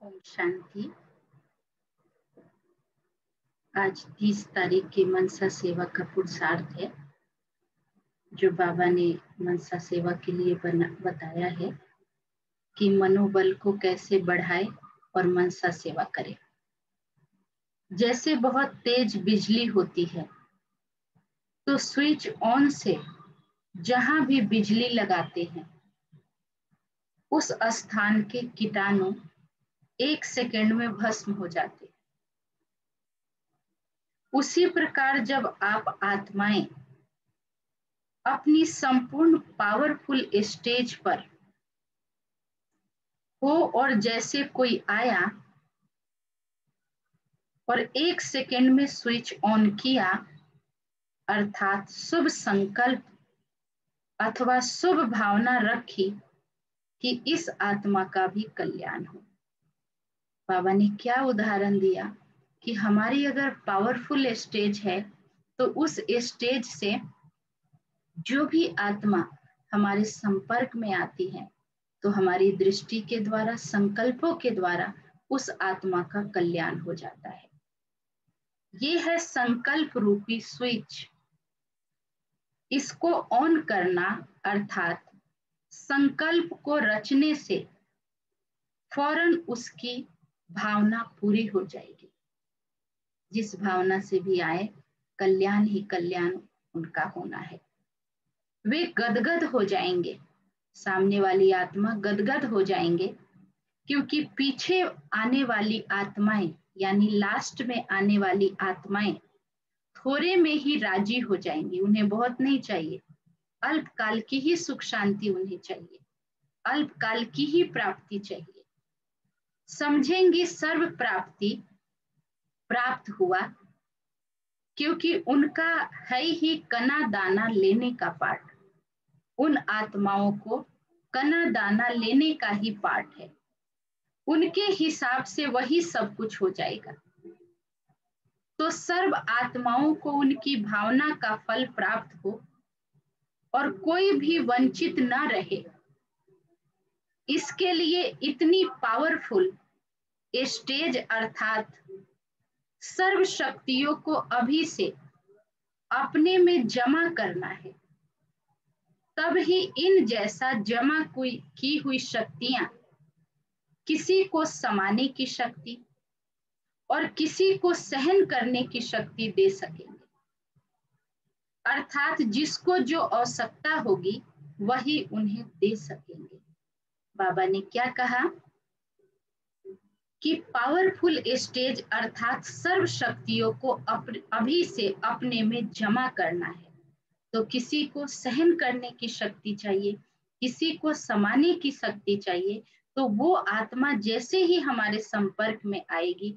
ओम शांति। आज 30 तारीख की मनसा सेवा का पुरुषार्थ है जो बाबा ने मनसा सेवा के लिए बताया है कि मनोबल को कैसे बढ़ाए और मनसा सेवा करे। जैसे बहुत तेज बिजली होती है तो स्विच ऑन से जहां भी बिजली लगाते हैं उस स्थान के कीटाणु 1 सेकंड में भस्म हो जाते हैं। उसी प्रकार जब आप आत्माएं अपनी संपूर्ण पावरफुल स्टेज पर हो और जैसे कोई आया और 1 सेकंड में स्विच ऑन किया, अर्थात शुभ संकल्प अथवा शुभ भावना रखी कि इस आत्मा का भी कल्याण हो। बाबा ने क्या उदाहरण दिया कि हमारी अगर पावरफुल स्टेज है तो उस स्टेज से जो भी आत्मा हमारे संपर्क में आती है तो हमारी दृष्टि के द्वारा, संकल्पों के द्वारा उस आत्मा का कल्याण हो जाता है। ये है संकल्प रूपी स्विच। इसको ऑन करना अर्थात संकल्प को रचने से फौरन उसकी भावना पूरी हो जाएगी। जिस भावना से भी आए कल्याण ही कल्याण उनका होना है। वे गदगद हो जाएंगे, सामने वाली आत्मा गदगद हो जाएंगे, क्योंकि पीछे आने वाली आत्माएं यानी लास्ट में आने वाली आत्माएं थोड़े में ही राजी हो जाएंगी। उन्हें बहुत नहीं चाहिए, अल्पकाल की ही सुख शांति उन्हें चाहिए, अल्पकाल की ही प्राप्ति चाहिए। समझेंगी सर्व प्राप्ति प्राप्त हुआ, क्योंकि उनका है ही कना दाना लेने का पाठ। उन आत्माओं को कना दाना लेने का ही पाठ है। उनके हिसाब से वही सब कुछ हो जाएगा। तो सर्व आत्माओं को उनकी भावना का फल प्राप्त हो और कोई भी वंचित न रहे, इसके लिए इतनी पावरफुल स्टेज अर्थात सर्व शक्तियों को अभी से अपने में जमा करना है। तब ही इन जैसा जमा की हुई शक्तियां किसी को समाने की शक्ति और किसी को सहन करने की शक्ति दे सकेंगे। अर्थात जिसको जो आवश्यकता होगी वही उन्हें दे सकेंगे। बाबा ने क्या कहा कि पावरफुल स्टेज अर्थात सर्व शक्तियों को अभी से अपने में जमा करना है। तो किसी को सहन करने की शक्ति चाहिए, किसी को समाने की शक्ति चाहिए। तो वो आत्मा जैसे ही हमारे संपर्क में आएगी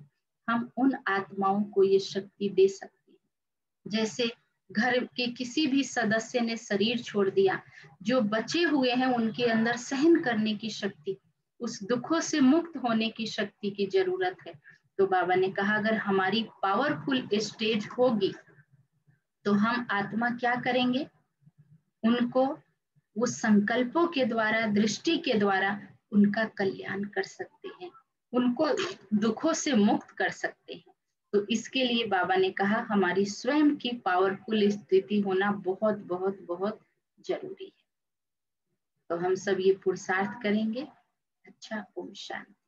हम उन आत्माओं को ये शक्ति दे सकते हैं। जैसे घर के किसी भी सदस्य ने शरीर छोड़ दिया, जो बचे हुए हैं उनके अंदर सहन करने की शक्ति, उस दुखों से मुक्त होने की शक्ति की जरूरत है। तो बाबा ने कहा अगर हमारी पावरफुल स्टेज होगी तो हम आत्मा क्या करेंगे, उनको वो संकल्पों के द्वारा, दृष्टि के द्वारा उनका कल्याण कर सकते हैं, उनको दुखों से मुक्त कर सकते हैं। तो इसके लिए बाबा ने कहा हमारी स्वयं की पावरफुल स्थिति होना बहुत बहुत बहुत जरूरी है। तो हम सब ये पुरुषार्थ करेंगे। अच्छा, ओम शांति।